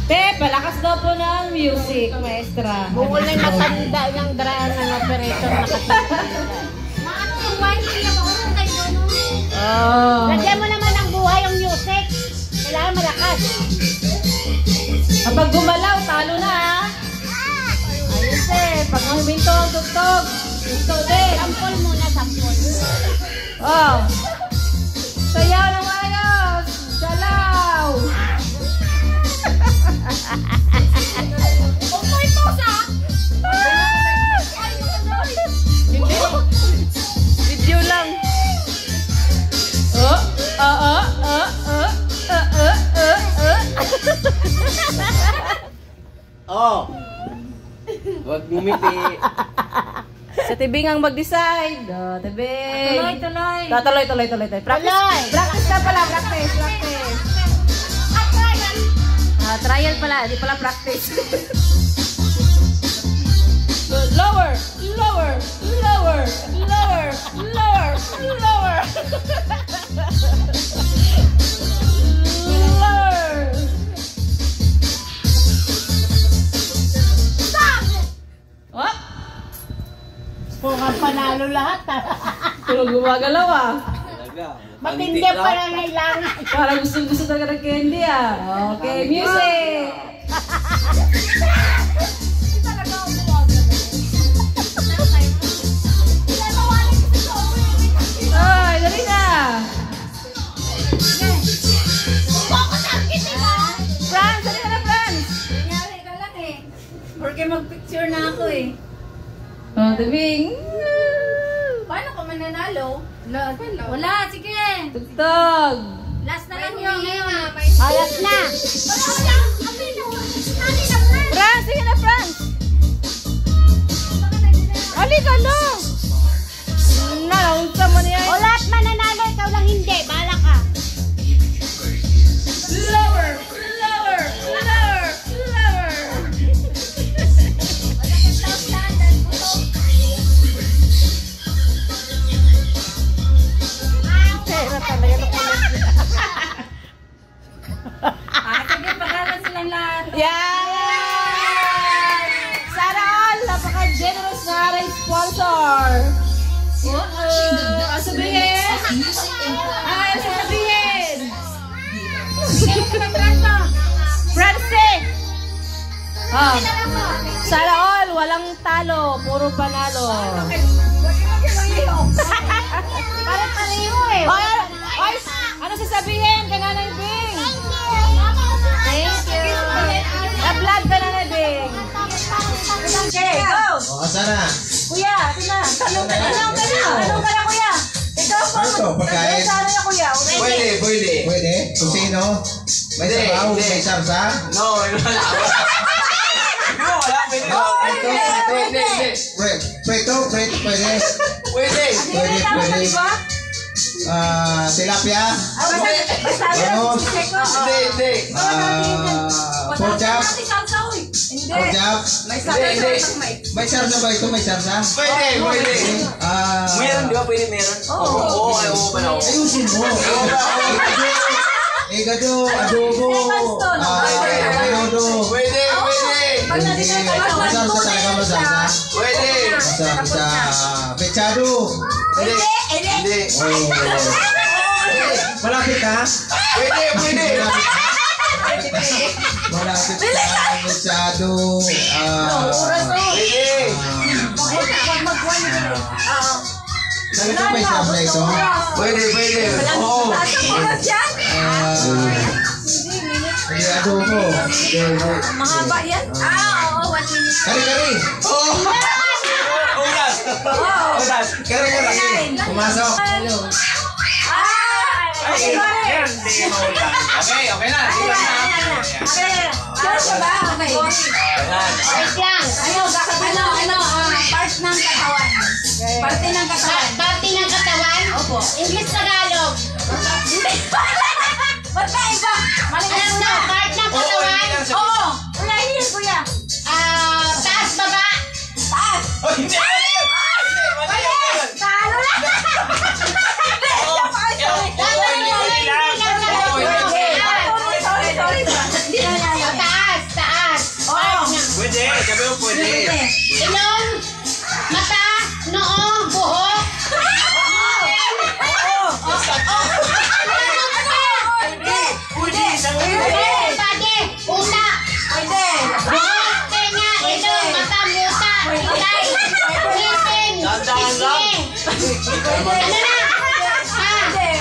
Te, palakas daw po ng music, maestra. Bukol na yung matanda ng operator nakatingin. Oh. Lagyan mo naman ng buhay yung music. Kailangan malakas. Kapag gumalaw, talo na ha. Ayos eh. Pag huminto ang tugtog, hinto din. Sampol muna, sampol. Oh. Sayaw ng ayos. Galaw. Umoy po sa! Hindi. Video lang. Oh. Wag ngumiti. Sa tibing ang mag-decide. Oh, tibing. Tuloy. Tuloy. Practice na pala, practice. Trial pala, di pala practice. Lower. What? Kung ang panalo lahat Tulog gumagalaw ah. matindi pa lang kailangan. Parang gusto talaga ng candy ah. Okay, music! Ay, dali na! Franz, dali na Franz! Nangyari ka lang eh. Porque mag-picture na ako eh. Oh, tabing! Paano ka mananalo? Wala, sige. Tugtog! Last na lang yun ngayon. Alas na. Franz, sige na Franz! Halika lang! Naunsa mo niya. O lahat mananalo, ikaw lang hindi. Bahala ka. Lower! Pera talaga na pala. Sige, pagalan silang lahat. Yan! Sana all! Napaka-generous na aray sponsor! Sabihin! Sabihin! Francine! Sana all! Walang talo! Puro panalo! Para pareho eh. Oy! Ano sasabihin? Kananay Bing! Thank you. Na-vlog ka na na Bing! Okay, go! O, asa na? Kuya, ito na! Tanong ka na kuya! Ikaw po! Ano to? Pagkain? Sana na kuya! Pwede. Kung sino? May sabaw? May sarsa? No, wala. Pwede. Pwede. Tilapia? Ano? Hindi. Pork chop? Pork chop? May sarsa ba ito? May sarsa? Pwede. Meron, di ba? Pwede meron? Oo, pala. Ayusin mo. Egado, adobo, menudo. Pwede. Masarsa talaga, masarsa. Pwede. Masarsa. Pechado. Hindi. Malapit ha? Pwede. Malapit ha? Pechado. Talaga may sarsa ito? Pwede. Oo. Hindi, adobo. Mahaba yan? Oo, 1 minute. Kari. Ulas. Kari mo laki. Pumasok. Okay na. Sure ba? Okay. Wait lang. Part ng katawan. Parte ng katawan. Parte ng katawan? Opo. English Tagalog. Ba't ba iba? Alam na, part ng katawan? Oo. Kuya, yun kuya. Taas, baba. Taas. Hindi. Talo lang. Sorry. Sorry. Taas. Ilong, mata, noo, buhok. Pwede, isang Bade, utak. Buhok, tenga, ilong, mata, muta, ilay, ngipin, pisngi. Ano na?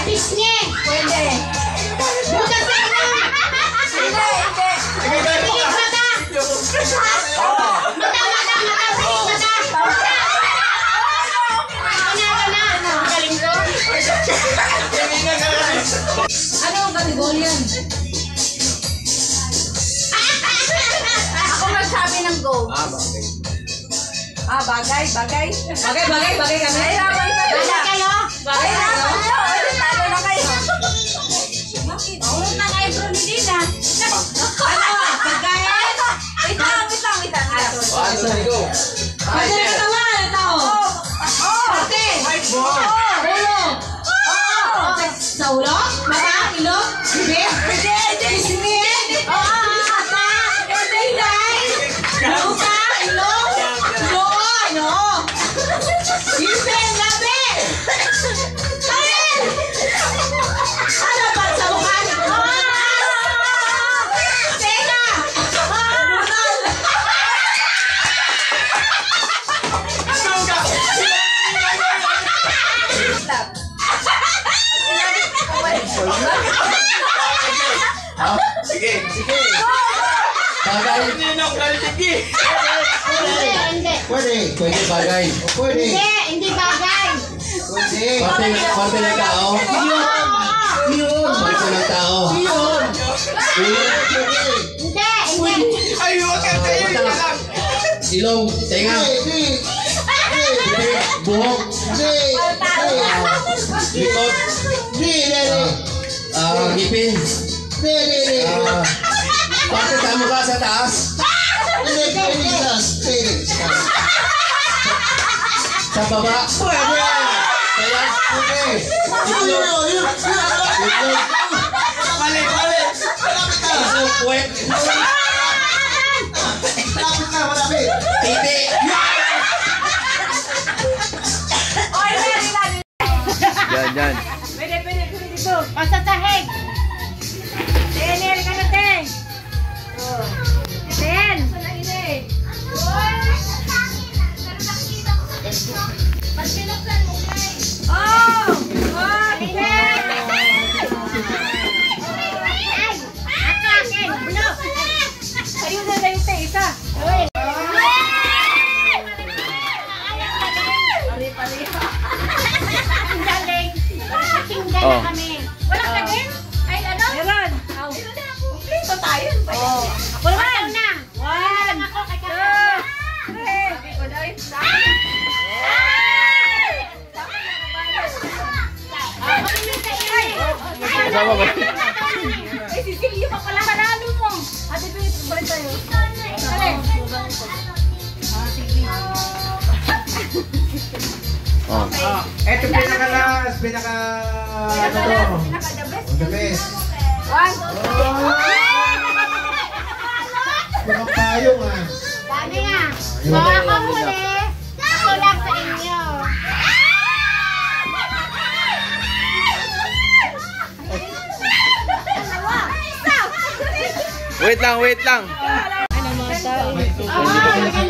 Pisngi. Butas sa ilong. Pilik mata. Mata. Galing ko. Ano ang kategoryan? Ako magsabi ng go. Bagay kami. Bagay kayo? Bagay kayo? Talo na kayo. Mauna kayo, bro, hindi na. Ano? Bagay? Wait lang. Kasi natawa na tao. Ate. Ulo. Sa ulo? Mata? Ilong? Bibig? Pisngi? Mata? Ilay? Lupa? Ilong? Noo? Ngipin? Labi? Kain? Ano pa sa mukha? Teka! Bunal! Sige. Bagay. Hindi. Pwede bagay. Pwede. Hindi bagay. Pwede. Parte ng tao. Yun. Parte ng tao. Hindi. Ayun, Ilong, tenga. Bibig, buhok. Likod. Ngipin. Parte sa mukha sa taas. Sa baba. Kaya, itlog. Mali. Itlog, puwet. Titi. Yan. Pwede dito. Masasahig. Ten, ka na, Ten. Ten. Ayun na yung isa. Tingnan na kami. Walang lagin? Ay, ano? Meron. Kompleto tayo. Ako naman. Na. One, Ako kay two, three. Ay, Cecilia pa pala. Panalo mo. Ate, balik tayo. Balik. Ito pinaka-last. The best. One. Payong Dami nga. So, ako muli. Ako lang sa inyo. Wait lang. Oh,